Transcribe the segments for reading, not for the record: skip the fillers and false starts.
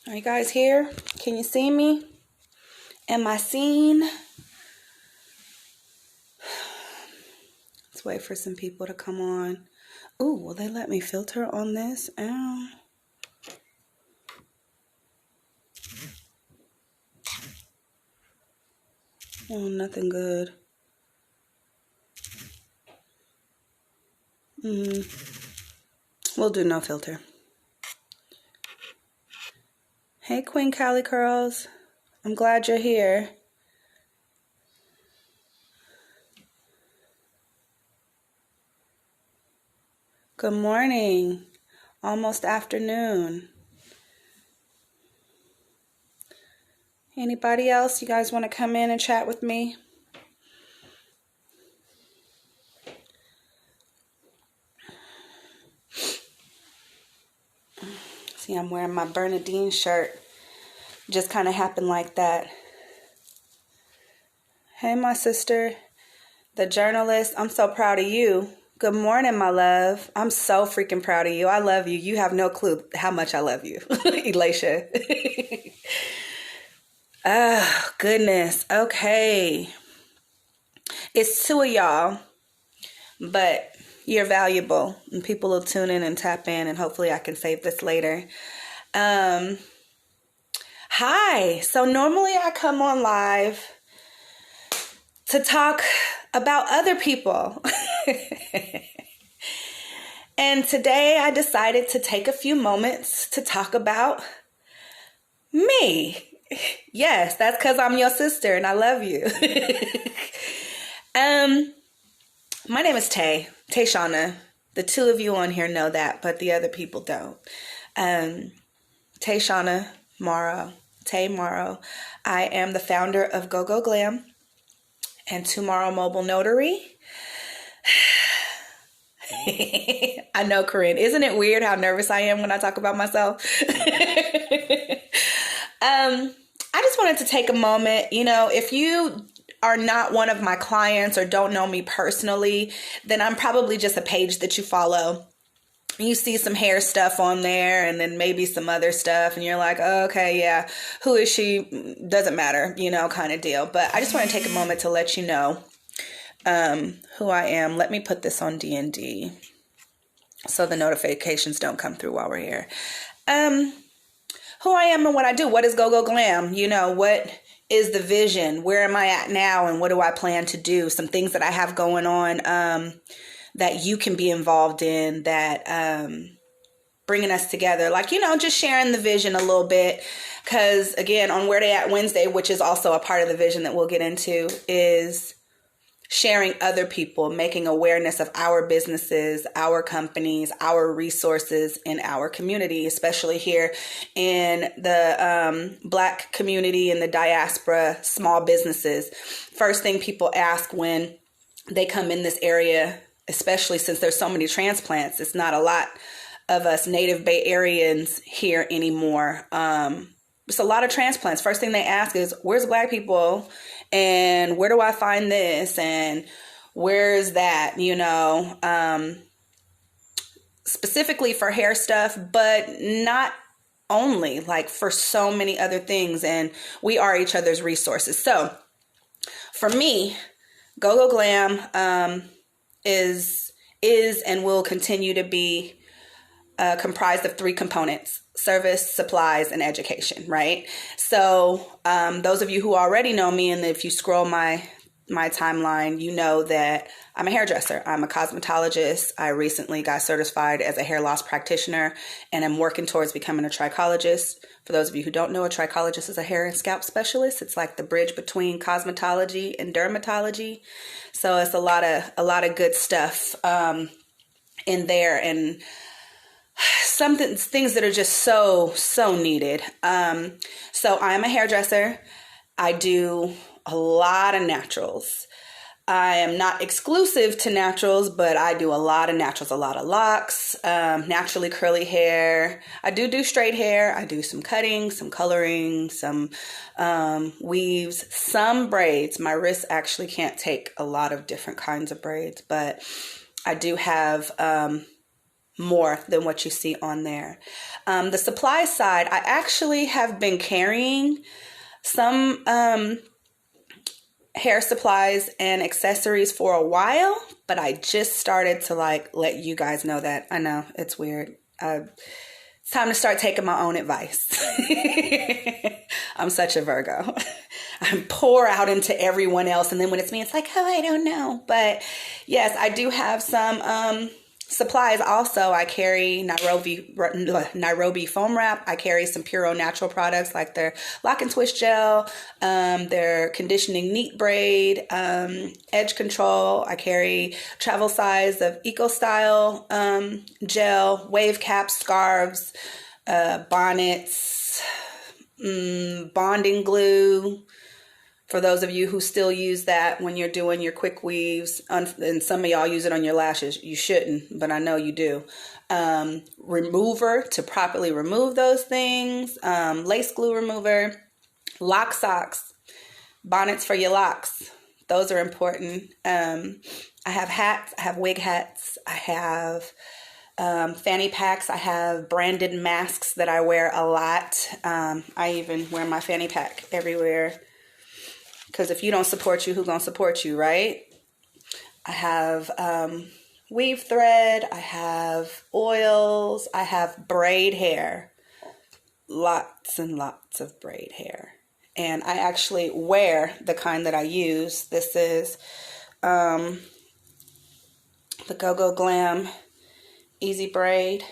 Are you guys here? Can you see me? Am I seen? Let's wait for some people to come on. Ooh, will they let me filter on this? Oh, nothing good. We'll do no filter. Hey, Queen Callie Curls. I'm glad you're here. Good morning. Almost afternoon. Anybody else? You guys want to come in and chat with me? See, I'm wearing my Bernadine shirt. Just kind of happened like that. Hey, my sister, the journalist. I'm so proud of you. Good morning, my love. I'm so freaking proud of you. I love you. You have no clue how much I love you, Elisha. Oh, goodness. Okay. It's two of y'all, but you're valuable, and people will tune in and tap in, and hopefully I can save this later. Hi. So normally I come on live to talk about other people. And today I decided to take a few moments to talk about me. Yes, that's because I'm your sister and I love you. My name is Shauna. The two of you on here know that, but the other people don't. Shauna Morrow. Morrow. I am the founder of GoGo Glam and Tomorrow Mobile Notary. I know, Corinne. Isn't it weird how nervous I am when I talk about myself? I just wanted to take a moment. You know, if you are not one of my clients or don't know me personally, then I'm probably just a page that you follow. You see some hair stuff on there and then maybe some other stuff and you're like, oh, okay, yeah, who is she? Doesn't matter, you know, kind of deal. But I just want to take a moment to let you know who I am. Let me put this on D&D so the notifications don't come through while we're here. Who I am and what I do. What is GoGo Glam? You know, what is the vision? Where am I at now and what do I plan to do? Some things that I have going on that you can be involved in, that bringing us together. Like, you know, just sharing the vision a little bit. Because, again, on Where They At Wednesday, which is also a part of the vision that we'll get into, is sharing other people, making awareness of our businesses, our companies, our resources in our community, especially here in the Black community and the diaspora, small businesses. First thing people ask when they come in this area, especially since there's so many transplants, it's not a lot of us native Bay Areans here anymore. It's a lot of transplants. First thing they ask is, where's Black people? And where do I find this? And where is that? You know, specifically for hair stuff, but not only, like for so many other things. And we are each other's resources. So for me, GoGo Glam is and will continue to be comprised of three components: service, supplies, and education, right? So those of you who already know me, and if you scroll my timeline, you know that I'm a hairdresser. I'm a cosmetologist. I recently got certified as a hair loss practitioner, and I'm working towards becoming a trichologist. For those of you who don't know, a trichologist is a hair and scalp specialist. It's like the bridge between cosmetology and dermatology. So it's a lot of good stuff in there, and things that are just so needed. So I'm a hairdresser. I do a lot of naturals. I am not exclusive to naturals, but I do a lot of naturals, a lot of locks, naturally curly hair. I do straight hair. I do some cutting, some coloring, some weaves, some braids. My wrists actually can't take a lot of different kinds of braids, but I do have more than what you see on there. The supply side, I actually have been carrying some hair supplies and accessories for a while, but I just started to like let you guys know that. I know it's weird. It's time to start taking my own advice. I'm such a Virgo. I pour out into everyone else, and then when it's me, it's like, oh, I don't know. But yes, I do have some supplies. Also, I carry Nairobi foam wrap. I carry some Puro natural products like their lock and twist gel, their conditioning neat braid, edge control. I carry travel size of Eco Style gel, wave caps, scarves, bonnets, bonding glue. For those of you who still use that when you're doing your quick weaves, and some of y'all use it on your lashes, you shouldn't, but I know you do. Remover to properly remove those things, lace glue remover, lock socks, bonnets for your locks. Those are important. I have hats, I have wig hats, I have fanny packs, I have branded masks that I wear a lot. I even wear my fanny pack everywhere. Because if you don't support you, who's going to support you, right? I have weave thread. I have oils. I have braid hair. Lots and lots of braid hair. And I actually wear the kind that I use. This is the GoGo Glam Easy Braid.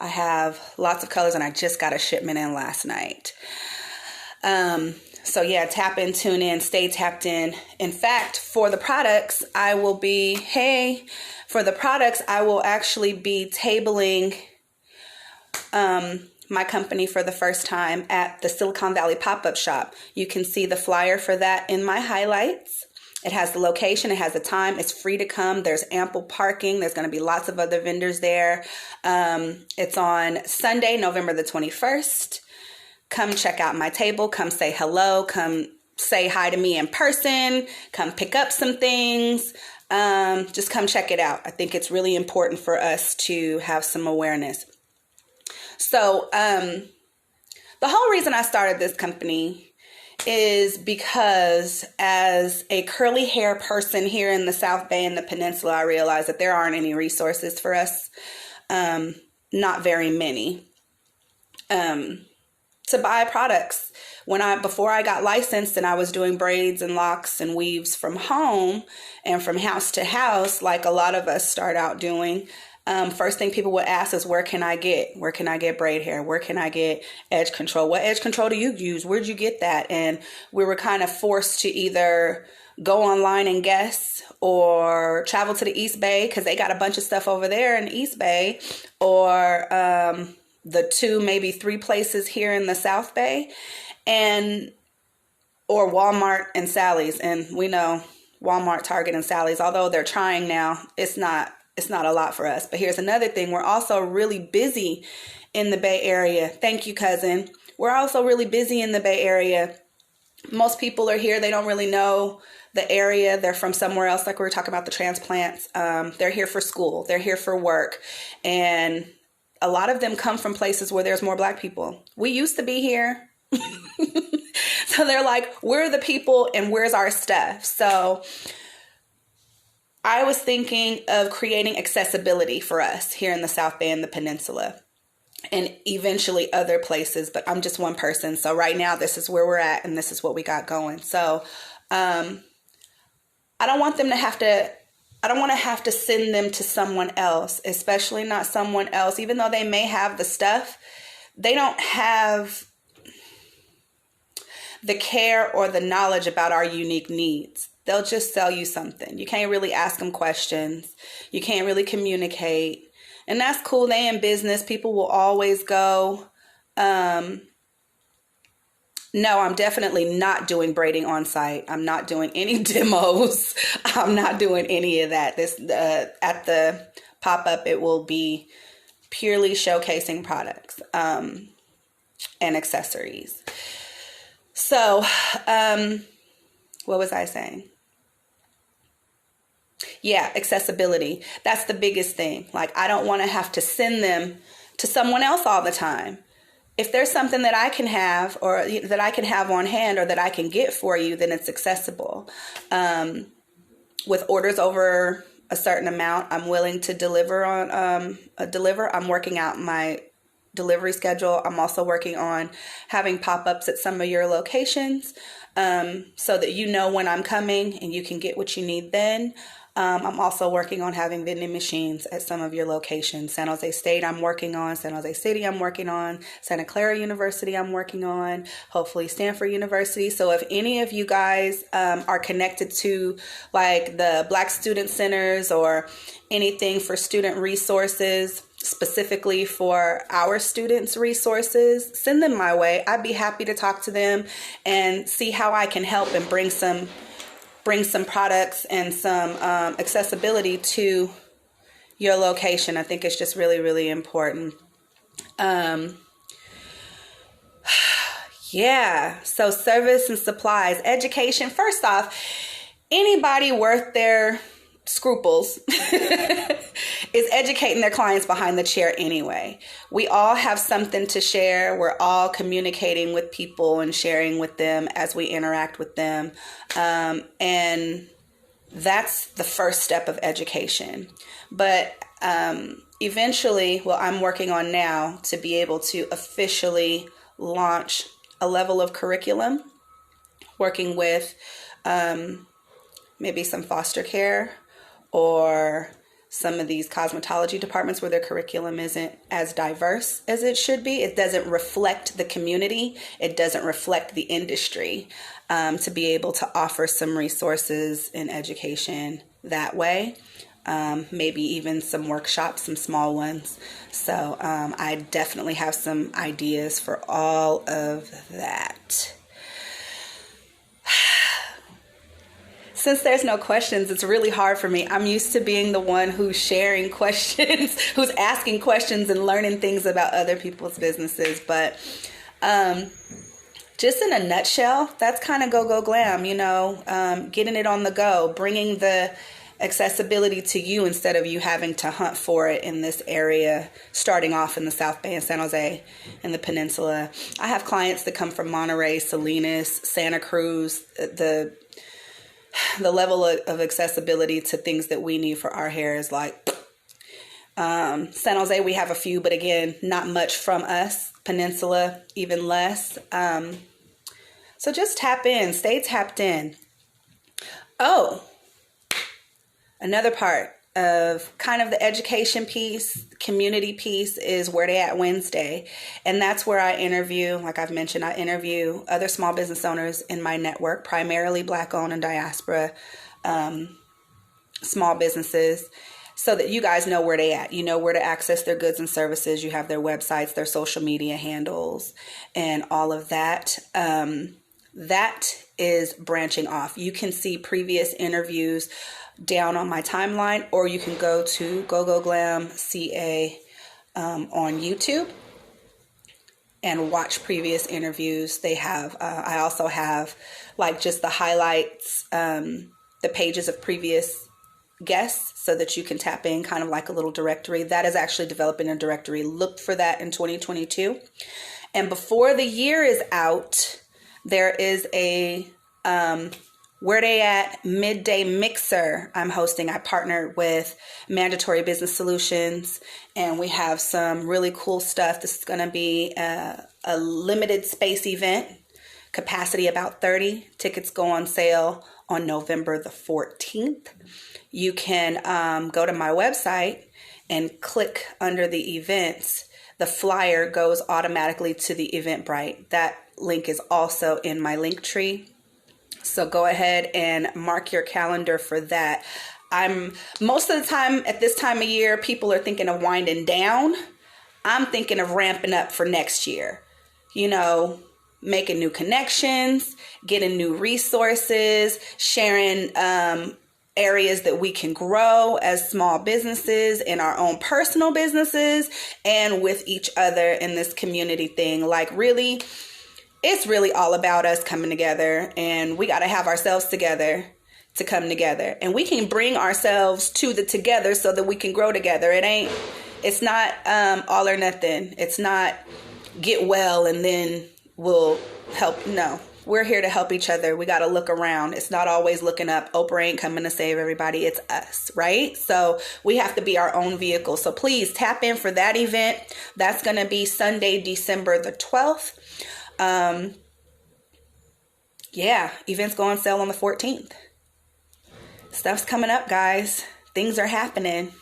I have lots of colors, and I just got a shipment in last night. So yeah, tap in, tune in, stay tapped in. In fact, for the products, I will actually be tabling my company for the first time at the Silicon Valley pop-up shop. You can see the flyer for that in my highlights. It has the location, it has the time, it's free to come. There's ample parking. There's going to be lots of other vendors there. It's on Sunday, November the 21st. Come check out my table. Come say hello. Come say hi to me in person. Come pick up some things. Just come check it out. I think it's really important for us to have some awareness. So the whole reason I started this company is because as a curly hair person here in the South Bay and the Peninsula, I realized that there aren't any resources for us. Not very many. To buy products. Before I got licensed and I was doing braids and locks and weaves from home and from house to house, like a lot of us start out doing, first thing people would ask is, where can I get braid hair? Where can I get edge control? What edge control do you use? Where'd you get that? And we were kind of forced to either go online and guess or travel to the East Bay because they got a bunch of stuff over there in the East Bay, or the 2, maybe 3 places here in the South Bay, or Walmart and Sally's. And we know Walmart, Target, and Sally's, although they're trying now, it's not a lot for us. But here's another thing. We're also really busy in the Bay Area. Thank you, cousin. We're also really busy in the Bay Area. Most people are here. They don't really know the area. They're from somewhere else, like we were talking about the transplants. They're here for school. They're here for work. And a lot of them come from places where there's more Black people. We used to be here. So they're like, we're the people and where's our stuff? So I was thinking of creating accessibility for us here in the South Bay and the Peninsula, and eventually other places, but I'm just one person. So right now, this is where we're at and this is what we got going. So I don't want to have to send them to someone else, especially not someone else, even though they may have the stuff, they don't have the care or the knowledge about our unique needs. They'll just sell you something. You can't really ask them questions. You can't really communicate. And that's cool. They in business. People will always go, no, I'm definitely not doing braiding on site. I'm not doing any demos. I'm not doing any of that. At the pop-up, it will be purely showcasing products and accessories. So, what was I saying? Yeah, accessibility. That's the biggest thing. Like, I don't want to have to send them to someone else all the time. If there's something that I can have, or that I can have on hand, or that I can get for you, then it's accessible. With orders over a certain amount, I'm willing to deliver on deliver. I'm working out my delivery schedule. I'm also working on having pop-ups at some of your locations, so that you know when I'm coming and you can get what you need then. I'm also working on having vending machines at some of your locations. San Jose State I'm working on, San Jose City I'm working on, Santa Clara University I'm working on, hopefully Stanford University. So if any of you guys are connected to like the Black Student Centers or anything for student resources, specifically for our students' resources, send them my way. I'd be happy to talk to them and see how I can help and bring some products and some accessibility to your location. I think it's just really, really important. Yeah, so service and supplies, education. First off, anybody worth their scruples is educating their clients behind the chair anyway. We all have something to share. We're all communicating with people and sharing with them as we interact with them. And that's the first step of education. But eventually, what I'm working on now to be able to officially launch a level of curriculum, working with maybe some foster care or some of these cosmetology departments where their curriculum isn't as diverse as it should be. It doesn't reflect the community. It doesn't reflect the industry, to be able to offer some resources and education that way. Maybe even some workshops, some small ones. So I definitely have some ideas for all of that. Since there's no questions, it's really hard for me. I'm used to being the one who's sharing questions, who's asking questions and learning things about other people's businesses. But just in a nutshell, that's kind of GoGo Glam, getting it on the go, bringing the accessibility to you instead of you having to hunt for it in this area, starting off in the South Bay and San Jose and the Peninsula. I have clients that come from Monterey, Salinas, Santa Cruz. The level of accessibility to things that we need for our hair is like San Jose, we have a few, but again, not much from us. Peninsula, even less. So just tap in, stay tapped in. Oh, another part of kind of the education piece, community piece is Where They At Wednesday. And that's where I interview, like I've mentioned, I interview other small business owners in my network, primarily Black owned and diaspora small businesses, so that you guys know where they at. You know where to access their goods and services. You have their websites, their social media handles, and all of that. That is branching off. You can see previous interviews down on my timeline, or you can go to GoGo Glam CA on YouTube and watch previous interviews. They have, I also have like just the highlights, the pages of previous guests, so that you can tap in, kind of like a little directory. That is actually developing a directory. Look for that in 2022. And before the year is out, there is a Where They At midday mixer I'm hosting. I partnered with Mandatory Business Solutions, and we have some really cool stuff. This is going to be a limited space event, capacity about 30. Tickets go on sale on November the 14th. You can go to my website and click under the events. The flyer goes automatically to the Eventbrite. That link is also in my link tree. So go ahead and mark your calendar for that. Most of the time at this time of year, people are thinking of winding down. I'm thinking of ramping up for next year. Making new connections, getting new resources, sharing areas that we can grow as small businesses, in our own personal businesses, and with each other in this community thing. Like really, it's really all about us coming together, and we got to have ourselves together to come together, and we can bring ourselves to the together so that we can grow together. It's not all or nothing. It's not get well and then we'll help. No, we're here to help each other. We got to look around. It's not always looking up. Oprah ain't coming to save everybody. It's us, right? So we have to be our own vehicle. So please tap in for that event. That's going to be Sunday, December the 12th. Yeah, events go on sale on the 14th. Stuff's coming up, guys. Things are happening.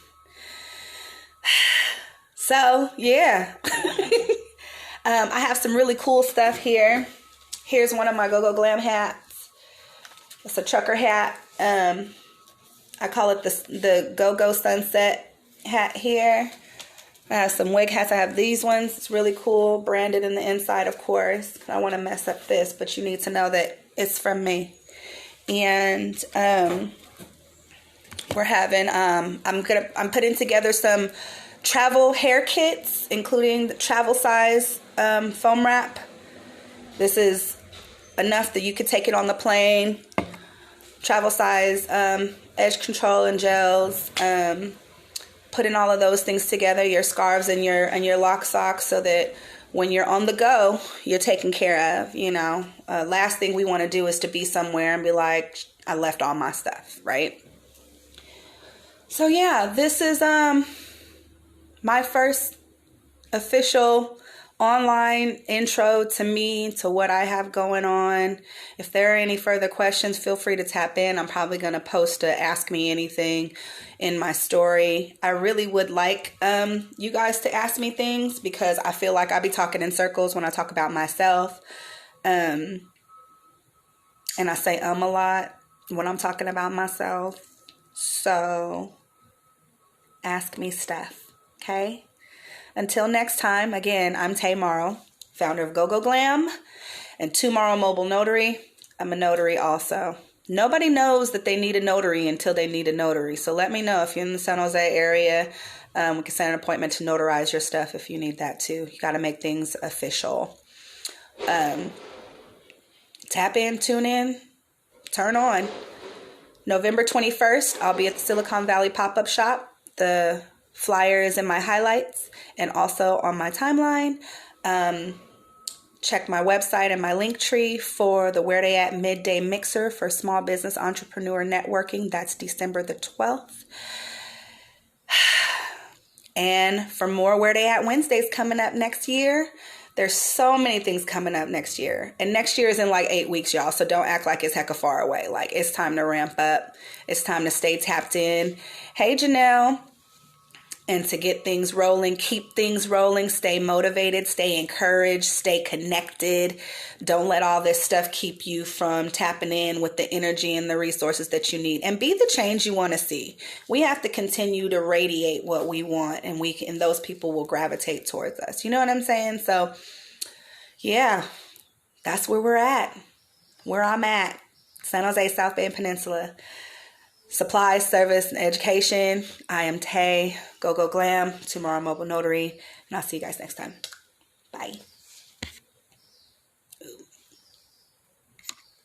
So, yeah. I have some really cool stuff here. Here's one of my GoGo Glam hats. It's a trucker hat. I call it the GoGo Sunset hat here. I have some wig hats. I have these ones. It's really cool. Branded in the inside, of course. I don't want to mess up this, but you need to know that it's from me. And we're having, I'm putting together some travel hair kits, including the travel size foam wrap. This is enough that you could take it on the plane. Travel size edge control and gels. Putting all of those things together, your scarves and your lock socks, so that when you're on the go, you're taken care of. You know, last thing we want to do is to be somewhere and be like, I left all my stuff, right? So yeah, this is my first official online intro to me, to what I have going on. If there are any further questions, feel free to tap in. I'm probably going to post a Ask Me Anything in my story. I really would like you guys to ask me things, because I feel like I be talking in circles when I talk about myself. And I say a lot when I'm talking about myself. So ask me stuff, okay? Until next time, again, I'm Tay Morrow, founder of GoGo Glam and Tomorrow Mobile Notary. I'm a notary also. Nobody knows that they need a notary until they need a notary. So let me know if you're in the San Jose area. We can set an appointment to notarize your stuff if you need that too. You got to make things official. Tap in, tune in, turn on. November 21st, I'll be at the Silicon Valley pop-up shop. The flyer is in my highlights and also on my timeline. Check my website and my link tree for the Where They At Midday Mixer for small business entrepreneur networking. That's December the 12th. And for more Where They At Wednesdays coming up next year. There's so many things coming up next year. And next year is in like 8 weeks, y'all. So don't act like it's hecka far away. Like, it's time to ramp up. It's time to stay tapped in. Hey, Janelle. And to get things rolling, keep things rolling, stay motivated, stay encouraged, stay connected. Don't let all this stuff keep you from tapping in with the energy and the resources that you need. And be the change you want to see. We have to continue to radiate what we want, and those people will gravitate towards us. You know what I'm saying? So, yeah, that's where we're at, where I'm at. San Jose, South Bay Peninsula. Supply, service, and education. I am Tay, GoGo Glam, Tomorrow Mobile Notary, and I'll see you guys next time. Bye.